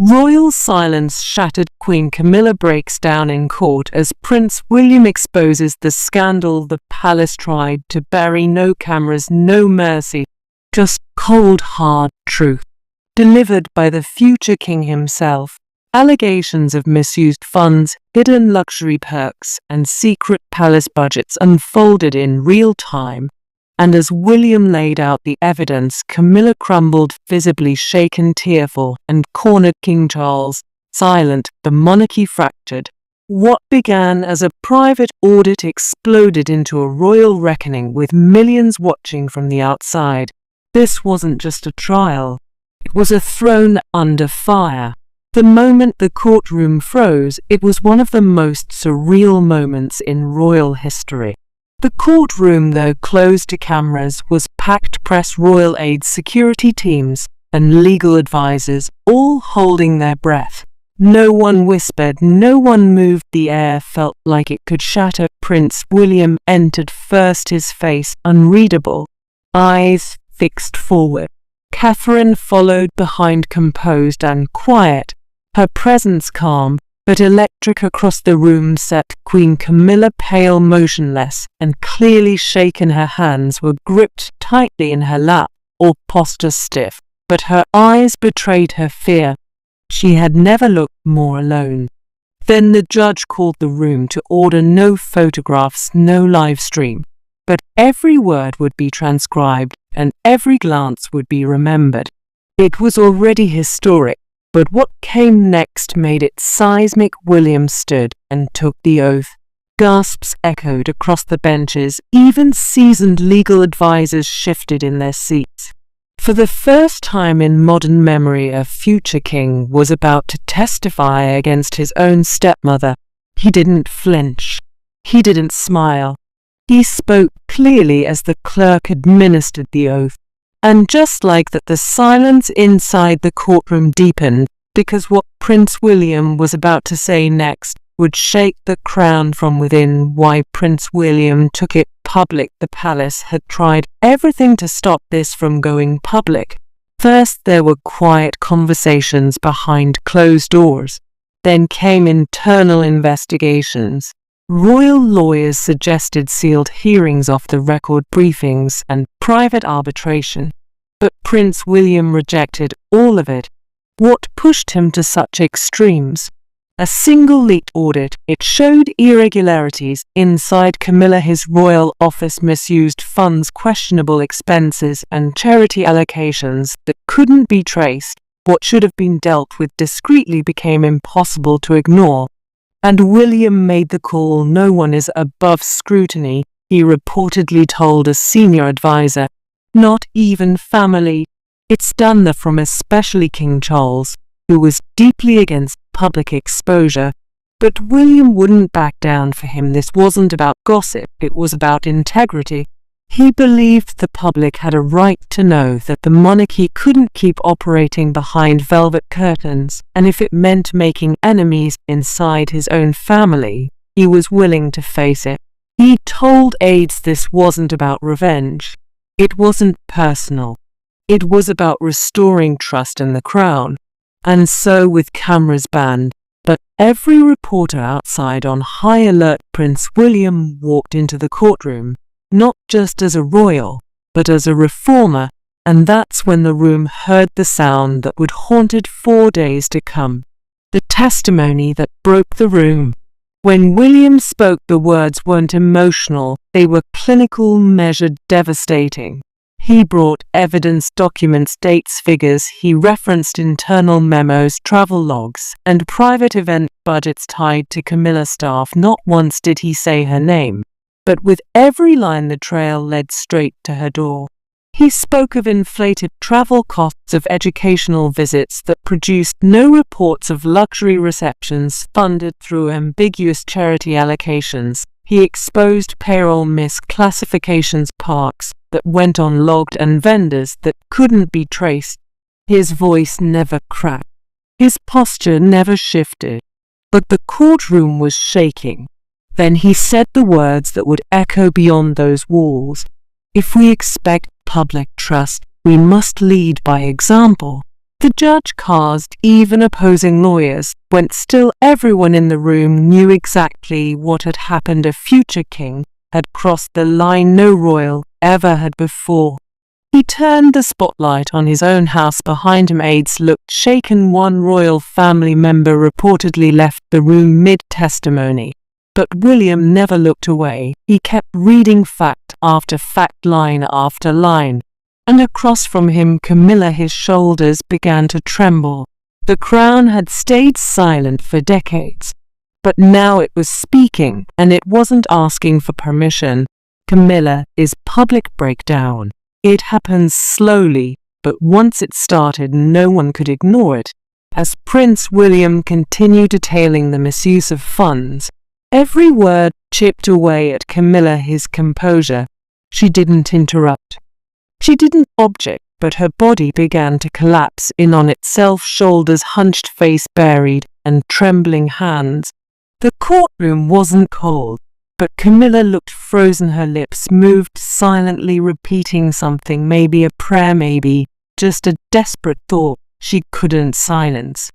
Royal silence shattered. Queen Camilla breaks down in court as Prince William exposes the scandal the palace tried to bury. No cameras, no mercy, just cold hard truth, delivered by the future king himself. Allegations of misused funds, hidden luxury perks, and secret palace budgets unfolded in real time. And as William laid out the evidence, Camilla crumbled, visibly shaken, tearful, and cornered. King Charles, silent, the monarchy fractured. What began as a private audit exploded into a royal reckoning, with millions watching from the outside. This wasn't just a trial. It was a throne under fire. The moment the courtroom froze, it was one of the most surreal moments in royal history. The courtroom, though closed to cameras, was packed. Press, royal aides, security teams, and legal advisors, all holding their breath. No one whispered, no one moved. The air felt like it could shatter. Prince William entered first, his face unreadable, eyes fixed forward. Catherine followed behind, composed and quiet, her presence calm but electric. Across the room sat Queen Camilla, pale, motionless, and clearly shaken. Her hands were gripped tightly in her lap, or posture stiff, but her eyes betrayed her fear. She had never looked more alone. Then the judge called the room to order. No photographs, no live stream, but every word would be transcribed, and every glance would be remembered. It was already historic. But what came next made it seismic. William stood and took the oath. Gasps echoed across the benches. Even seasoned legal advisors shifted in their seats. For the first time in modern memory, a future king was about to testify against his own stepmother. He didn't flinch. He didn't smile. He spoke clearly as the clerk administered the oath. And just like that, the silence inside the courtroom deepened, because what Prince William was about to say next would shake the crown from within. Why Prince William took it public. The palace had tried everything to stop this from going public. First, there were quiet conversations behind closed doors. Then came internal investigations. Royal lawyers suggested sealed hearings, off-the-record briefings, and private arbitration. But Prince William rejected all of it. What pushed him to such extremes? A single leaked audit. It showed irregularities inside Camilla, his royal office, misused funds, questionable expenses, and charity allocations that couldn't be traced. What should have been dealt with discreetly became impossible to ignore. And William made the call. No one is above scrutiny, he reportedly told a senior advisor. Not even family. It's done that from especially King Charles, who was deeply against public exposure. But William wouldn't back down. For him, this wasn't about gossip, it was about integrity. He believed the public had a right to know that the monarchy couldn't keep operating behind velvet curtains, and if it meant making enemies inside his own family, he was willing to face it. He told aides this wasn't about revenge. It wasn't personal. It was about restoring trust in the crown. And so, with cameras banned, but every reporter outside on high alert, Prince William walked into the courtroom. Not just as a royal, but as a reformer, and that's when the room heard the sound that would haunt it for days to come. The testimony that broke the room. When William spoke, the words weren't emotional, they were clinical, measured, devastating. He brought evidence, documents, dates, figures. He referenced internal memos, travel logs, and private event budgets tied to Camilla's staff. Not once did he say her name, but with every line the trail led straight to her door. He spoke of inflated travel costs, of educational visits that produced no reports, of luxury receptions funded through ambiguous charity allocations. He exposed payroll misclassifications, parks that went unlogged, and vendors that couldn't be traced. His voice never cracked. His posture never shifted. But the courtroom was shaking. Then he said the words that would echo beyond those walls. If we expect public trust, we must lead by example. The judge cast even opposing lawyers, when still everyone in the room knew exactly what had happened. A future king had crossed the line no royal ever had before. He turned the spotlight on his own house. Behind him, aides looked shaken. One royal family member reportedly left the room mid-testimony. But William never looked away. He kept reading fact after fact, line after line. And across from him, Camilla, his shoulders began to tremble. The crown had stayed silent for decades. But now it was speaking, and it wasn't asking for permission. Camilla is public breakdown. It happens slowly, but once it started, no one could ignore it. As Prince William continued detailing the misuse of funds, every word chipped away at Camilla. His composure. She didn't interrupt. She didn't object, but her body began to collapse in on itself, shoulders hunched, face buried, and trembling hands. The courtroom wasn't cold, but Camilla looked frozen. Her lips moved silently, repeating something, maybe a prayer, maybe just a desperate thought she couldn't silence.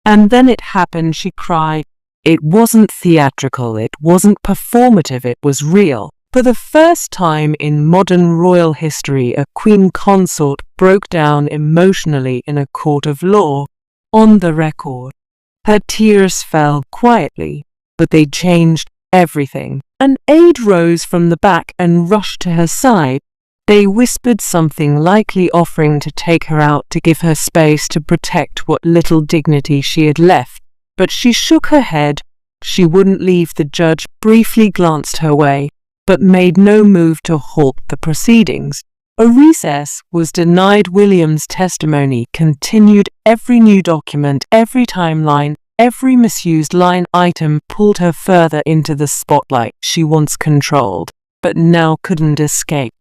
And then it happened. She cried. It wasn't theatrical, it wasn't performative, it was real. For the first time in modern royal history, a queen consort broke down emotionally in a court of law. On the record, her tears fell quietly, but they changed everything. An aide rose from the back and rushed to her side. They whispered something, likely offering to take her out, to give her space to protect what little dignity she had left. But she shook her head. She wouldn't leave. The judge briefly glanced her way, but made no move to halt the proceedings. A recess was denied. William's testimony continued. Every new document, every timeline, every misused line item pulled her further into the spotlight she once controlled, but now couldn't escape.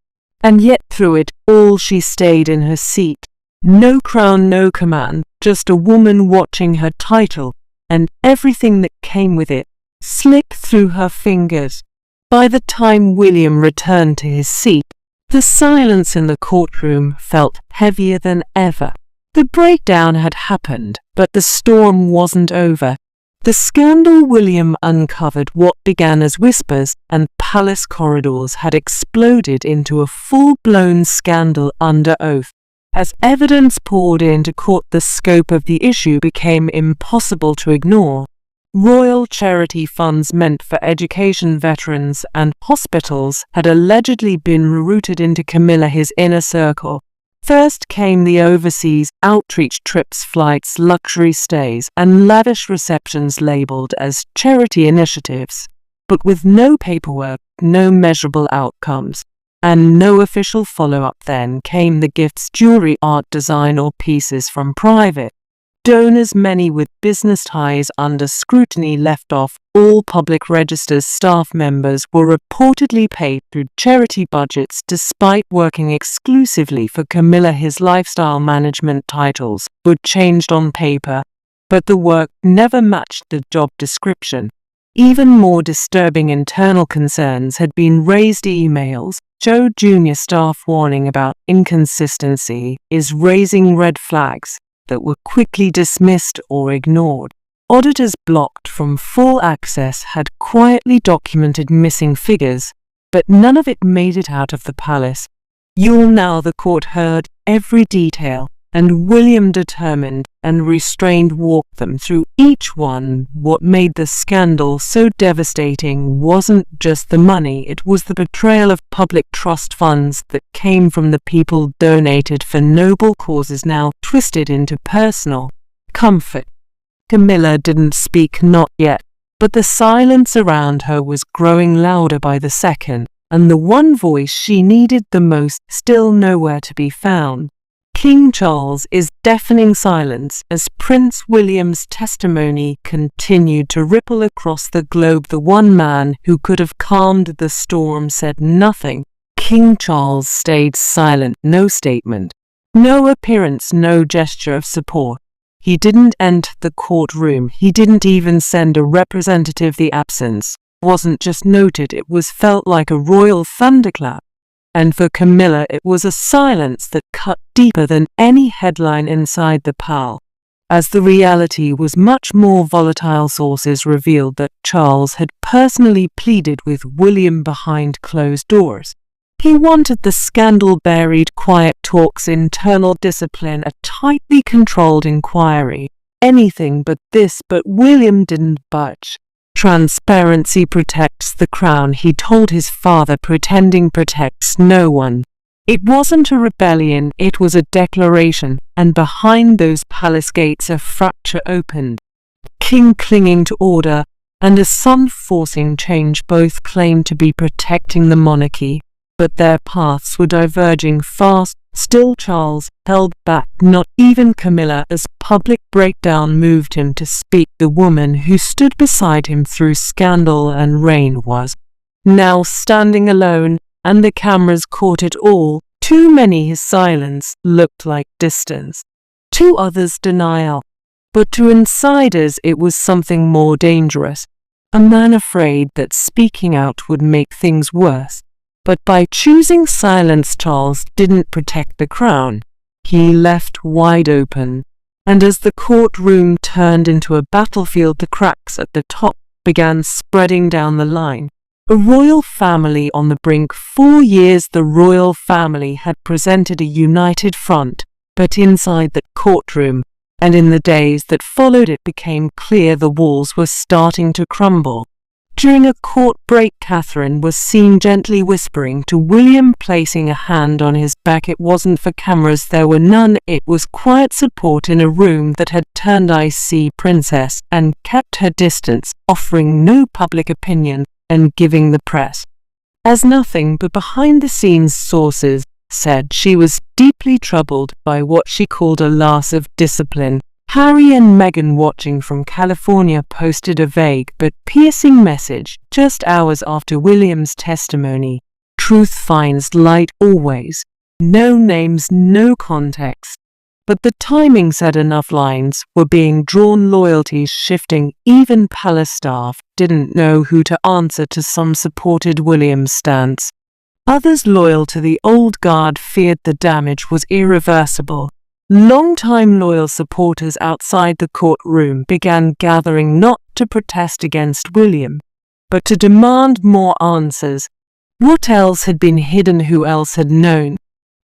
And yet through it all she stayed in her seat. No crown, no command, just a woman watching her title and everything that came with it slip through her fingers. By the time William returned to his seat, the silence in the courtroom felt heavier than ever. The breakdown had happened, but the storm wasn't over. The scandal William uncovered, what began as whispers and palace corridors, had exploded into a full-blown scandal under oath. As evidence poured into court, the scope of the issue became impossible to ignore. Royal charity funds meant for education, veterans, and hospitals had allegedly been rerouted into Camilla, his inner circle. First came the overseas outreach trips, flights, luxury stays, and lavish receptions labeled as charity initiatives, but with no paperwork, no measurable outcomes, and no official follow-up. Then came the gifts, jewelry, art, design, or pieces from private donors, many with business ties under scrutiny, left off all public registers. Staff members were reportedly paid through charity budgets despite working exclusively for Camilla. His lifestyle management titles were changed on paper, but the work never matched the job description. Even more disturbing, internal concerns had been raised. Emails, Joe Jr. staff warning about inconsistency is raising red flags that were quickly dismissed or ignored. Auditors blocked from full access had quietly documented missing figures, but none of it made it out of the palace. Now the court heard every detail, and William, determined and restrained, walked them through each one. What made the scandal so devastating wasn't just the money, it was the betrayal of public trust. Funds that came from the people, donated for noble causes, now twisted into personal comfort. Camilla didn't speak, not yet, but the silence around her was growing louder by the second, and the one voice she needed the most still nowhere to be found. King Charles' deafening silence as Prince William's testimony continued to ripple across the globe. The one man who could have calmed the storm said nothing. King Charles stayed silent, no statement, no appearance, no gesture of support. He didn't enter the courtroom, he didn't even send a representative. The absence wasn't just noted, it was felt like a royal thunderclap. And for Camilla it was a silence that cut deeper than any headline inside the PAL. As the reality was much more volatile, sources revealed that Charles had personally pleaded with William behind closed doors. He wanted the scandal-buried quiet talks, internal discipline, a tightly controlled inquiry. Anything but this, but William didn't budge. Transparency protects the crown, he told his father. Pretending protects no one. It wasn't a rebellion, it was a declaration, and behind those palace gates a fracture opened. King clinging to order, and a son forcing change. Both claimed to be protecting the monarchy, but their paths were diverging fast. Still Charles held back, not even Camilla, as public breakdown moved him to speak. The woman who stood beside him through scandal and reign was now standing alone, and the cameras caught it all. To many his silence looked like distance, to others denial, but to insiders it was something more dangerous. A man afraid that speaking out would make things worse. But by choosing silence, Charles didn't protect the crown. He left wide open, and as the courtroom turned into a battlefield, the cracks at the top began spreading down the line. A royal family on the brink. 4 years the royal family had presented a united front, but inside the courtroom, and in the days that followed, it became clear the walls were starting to crumble. During a court break, Catherine was seen gently whispering to William, placing a hand on his back. It wasn't for cameras, there were none. It was quiet support in a room that had turned icy. Princess and kept her distance, offering no public opinion and giving the press as nothing. But behind the scenes, sources said she was deeply troubled by what she called a loss of discipline. Harry and Meghan, watching from California, posted a vague but piercing message just hours after William's testimony. Truth finds light always. No names, no context. But the timing said enough. Lines were being drawn, loyalties shifting. Even palace staff didn't know who to answer to. Some supported William's stance. Others, loyal to the old guard, feared the damage was irreversible. Long-time loyal supporters outside the courtroom began gathering, not to protest against William, but to demand more answers. What else had been hidden? Who else had known?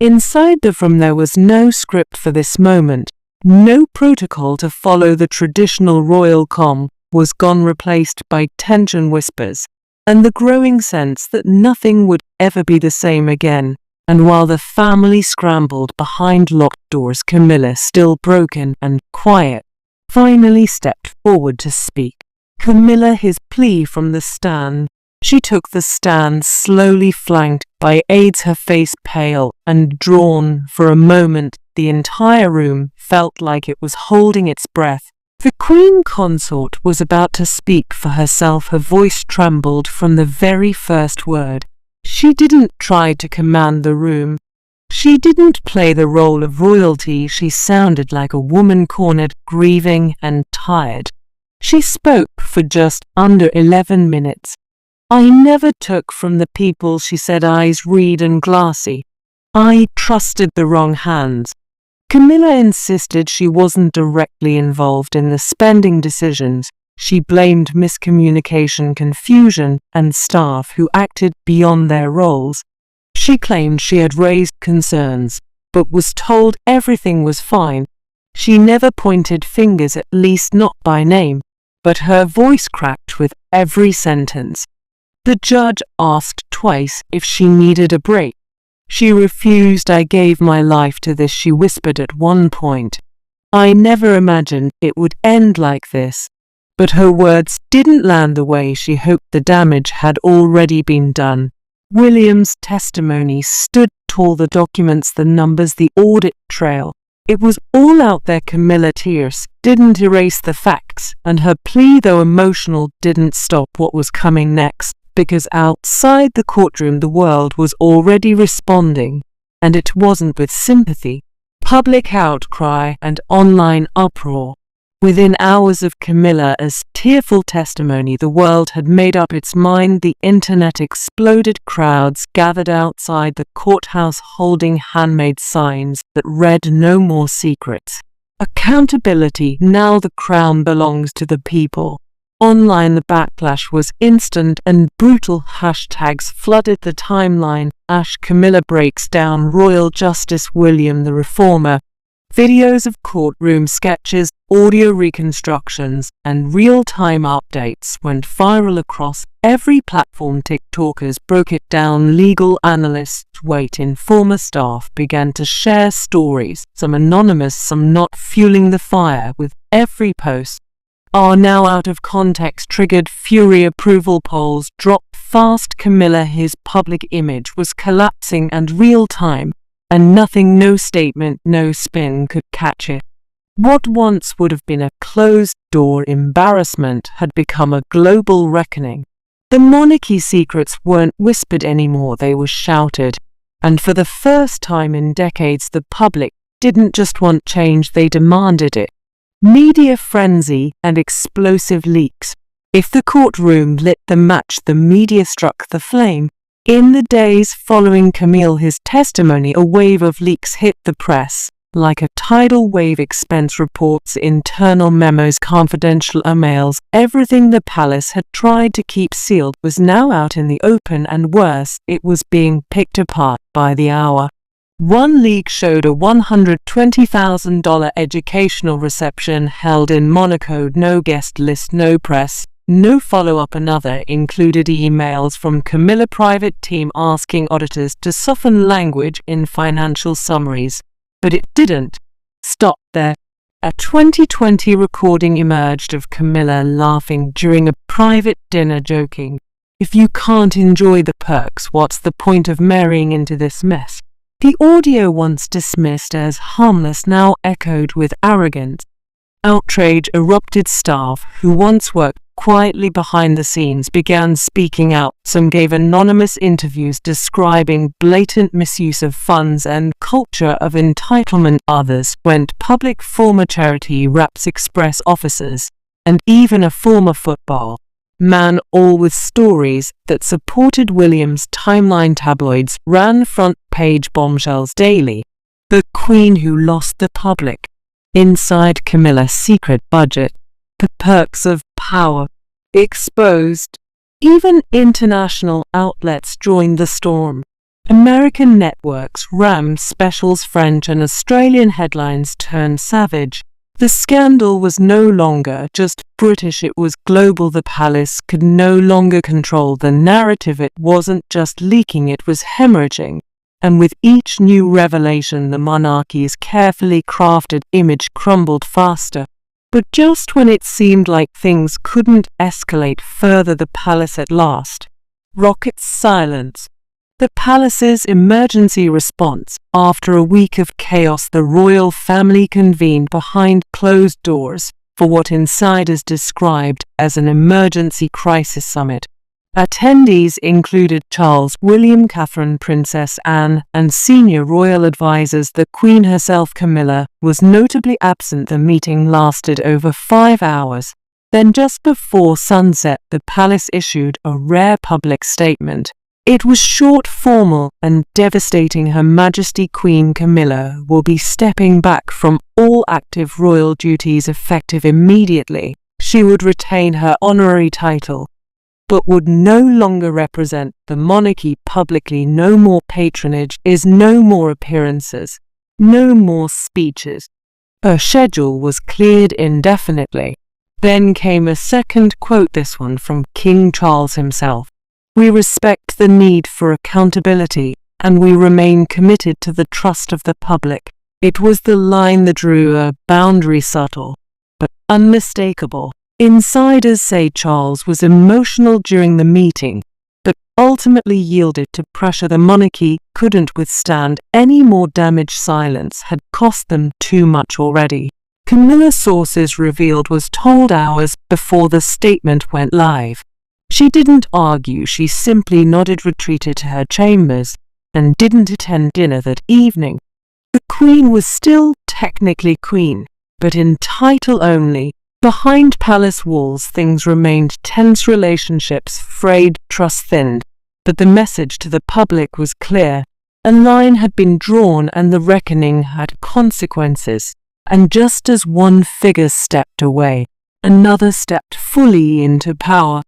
Inside the room there was no script for this moment, no protocol to follow. The traditional royal calm was gone, replaced by tension, whispers, and the growing sense that nothing would ever be the same again. And while the family scrambled behind locked doors, Camilla, still broken and quiet, finally stepped forward to speak. Camilla, his plea from the stand. She took the stand, slowly flanked by aides, her face pale and drawn. For a moment, the entire room felt like it was holding its breath. The Queen Consort was about to speak for herself. Her voice trembled from the very first word. She didn't try to command the room. She didn't play the role of royalty. She sounded like a woman cornered, grieving and tired. She spoke for just under 11 minutes. I never took from the people, she said, eyes red and glassy. I trusted the wrong hands. Camilla insisted she wasn't directly involved in the spending decisions. She blamed miscommunication, confusion, and staff who acted beyond their roles. She claimed she had raised concerns, but was told everything was fine. She never pointed fingers, at least not by name, but her voice cracked with every sentence. The judge asked twice if she needed a break. She refused. I gave my life to this, she whispered at one point. I never imagined it would end like this. But her words didn't land the way she hoped. The damage had already been done. William's testimony stood tall, the documents, the numbers, the audit trail. It was all out there. Camilla tears didn't erase the facts, and her plea, though emotional, didn't stop what was coming next, because outside the courtroom the world was already responding, and it wasn't with sympathy. Public outcry and online uproar. Within hours of Camilla, as tearful testimony the world had made up its mind. The internet exploded. Crowds gathered outside the courthouse holding handmade signs that read "No more secrets. Accountability. Now the crown belongs to the people." Online, the backlash was instant and brutal. Hashtags flooded the timeline. Camilla breaks down Royal Justice William the Reformer. Videos of courtroom sketches, audio reconstructions, and real-time updates went viral across every platform. TikTokers broke it down. Legal analysts, former staff began to share stories, some anonymous, some not, fueling the fire with every post. Are now out of context triggered fury. Approval polls dropped fast. Camilla, his public image was collapsing and real-time. And nothing, no statement, no spin could catch it. What once would have been a closed-door embarrassment had become a global reckoning. The monarchy's secrets weren't whispered anymore, they were shouted. And for the first time in decades, the public didn't just want change, they demanded it. Media frenzy and explosive leaks. If the courtroom lit the match, the media struck the flame. In the days following Camille's testimony, a wave of leaks hit the press. Like a tidal wave, expense reports, internal memos, confidential emails, everything the palace had tried to keep sealed was now out in the open, and worse, it was being picked apart by the hour. One leak showed a $120,000 educational reception held in Monaco. No guest list, no press, no follow-up. Another included emails from Camilla's private team asking auditors to soften language in financial summaries. But it didn't stop there. A 2020 recording emerged of Camilla laughing during a private dinner, joking, "If you can't enjoy the perks, what's the point of marrying into this mess?" The audio, once dismissed as harmless, now echoed with arrogance. Outrage erupted. Staff who once worked quietly behind the scenes began speaking out. Some gave anonymous interviews describing blatant misuse of funds and culture of entitlement. Others went public. Former charity reps, express officers, and even a former football man, all with stories that supported William's timeline. Tabloids ran front-page bombshells daily. The Queen who lost the public. Inside Camilla's secret budget. The perks of power exposed. Even international outlets joined the storm. American networks rammed specials. French and Australian headlines turned savage. The scandal was no longer just British, it was global. The palace could no longer control the narrative. It wasn't just leaking, it was hemorrhaging. And with each new revelation, the monarchy's carefully crafted image crumbled faster. But just when it seemed like things couldn't escalate further, the palace at last rockets silence. The palace's emergency response. After a week of chaos, the royal family convened behind closed doors for what insiders described as an emergency crisis summit. Attendees included Charles, William, Catherine, Princess Anne, and senior royal advisors. The Queen herself, Camilla, was notably absent. The meeting lasted over 5 hours. Then, just before sunset, the palace issued a rare public statement. It was short, formal, and devastating. Her Majesty Queen Camilla will be stepping back from all active royal duties effective immediately. She would retain her honorary title, but would no longer represent the monarchy publicly. No more patronage, no more appearances, no more speeches. Her schedule was cleared indefinitely. Then came a second quote, this one from King Charles himself. "We respect the need for accountability, and we remain committed to the trust of the public." It was the line that drew a boundary, subtle but unmistakable. Insiders say Charles was emotional during the meeting, but ultimately yielded to pressure. The monarchy couldn't withstand any more damage. Silence had cost them too much already. Camilla, sources revealed, was told hours before the statement went live. She didn't argue, she simply nodded, retreated to her chambers, and didn't attend dinner that evening. The Queen was still technically Queen, but in title only. Behind palace walls, things remained tense, relationships frayed, trust thinned. But the message to the public was clear. A line had been drawn and the reckoning had consequences. And just as one figure stepped away, another stepped fully into power.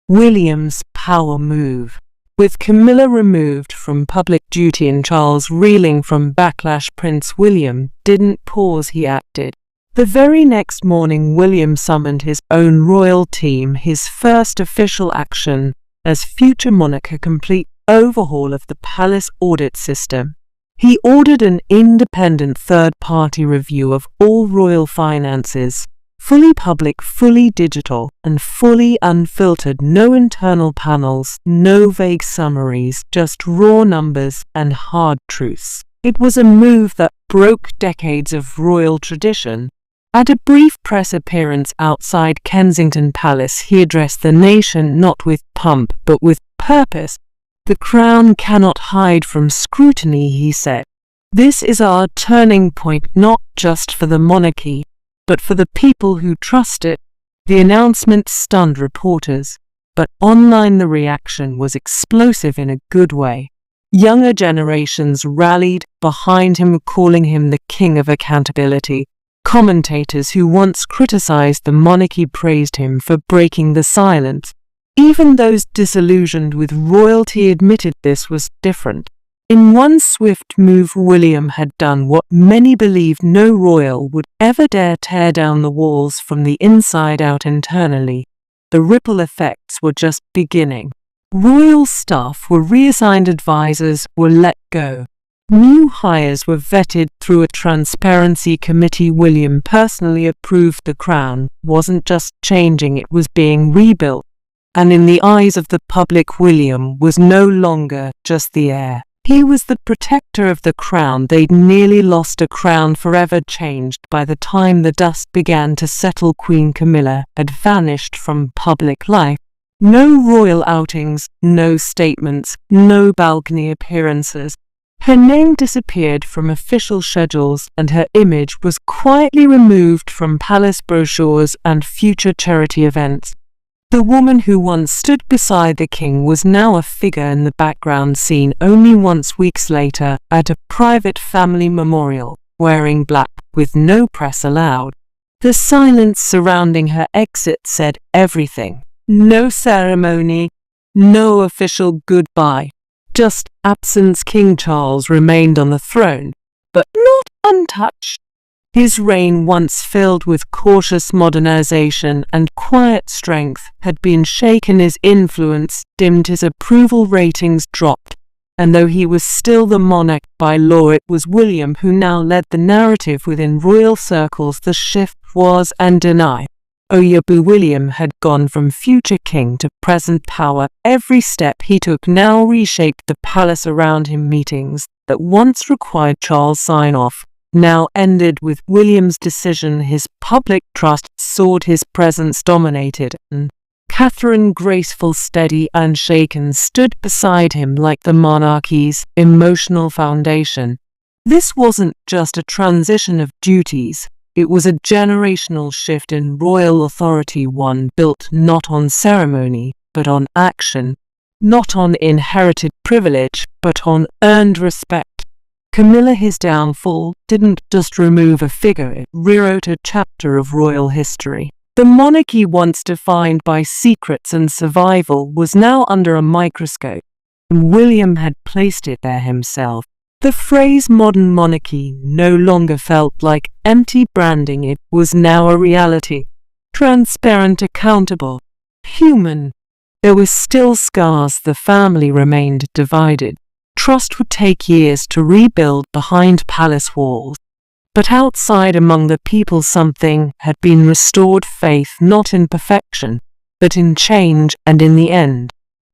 William's power move. With Camilla removed from public duty and Charles reeling from backlash, Prince William didn't pause, he acted. The very next morning, William summoned his own royal team, his first official action as future monarch, a complete overhaul of the palace audit system. He ordered an independent third-party review of all royal finances, fully public, fully digital, and fully unfiltered. No internal panels, no vague summaries, just raw numbers and hard truths. It was a move that broke decades of royal tradition. At a brief press appearance outside Kensington Palace, he addressed the nation not with pomp but with purpose. The crown cannot hide from scrutiny, he said. This is our turning point, not just for the monarchy, but for the people who trust it. The announcement stunned reporters, but online the reaction was explosive in a good way. Younger generations rallied behind him, calling him the king of accountability. Commentators who once criticized the monarchy praised him for breaking the silence. Even those disillusioned with royalty admitted this was different. In one swift move, William had done what many believed no royal would ever dare: tear down the walls from the inside out internally. The ripple effects were just beginning. Royal staff were reassigned, advisors were let go. New hires were vetted through a transparency committee. William personally approved. The crown wasn't just changing, it was being rebuilt. And in the eyes of the public, William was no longer just the heir. He was the protector of the crown. They'd nearly lost a crown forever changed by the time the dust began to settle. Queen Camilla had vanished from public life. No royal outings, no statements, no balcony appearances. Her name disappeared from official schedules and her image was quietly removed from palace brochures and future charity events. The woman who once stood beside the king was now a figure in the background, seen only once weeks later at a private family memorial, wearing black, with no press allowed. The silence surrounding her exit said everything. No ceremony, no official goodbye, just absence. King Charles remained on the throne, but not untouched. His reign, once filled with cautious modernization and quiet strength, had been shaken. His influence dimmed, his approval ratings dropped, and though he was still the monarch by law, it was William who now led the narrative within royal circles. The shift was undeniable. William had gone from future king to present power. Every step he took now reshaped the palace around him. Meetings that once required Charles' sign-off now ended with William's decision. His public trust soared, his presence dominated, and Catherine, graceful, steady, unshaken, stood beside him like the monarchy's emotional foundation. This wasn't just a transition of duties. It was a generational shift in royal authority, one built not on ceremony, but on action, not on inherited privilege, but on earned respect. Camilla, his downfall, didn't just remove a figure, it rewrote a chapter of royal history. The monarchy, once defined by secrets and survival, was now under a microscope, and William had placed it there himself. The phrase modern monarchy no longer felt like empty branding, it was now a reality. Transparent, accountable, human. There were still scars, the family remained divided. Trust would take years to rebuild behind palace walls. But outside among the people something had been restored, faith not in perfection, but in change, and in the end,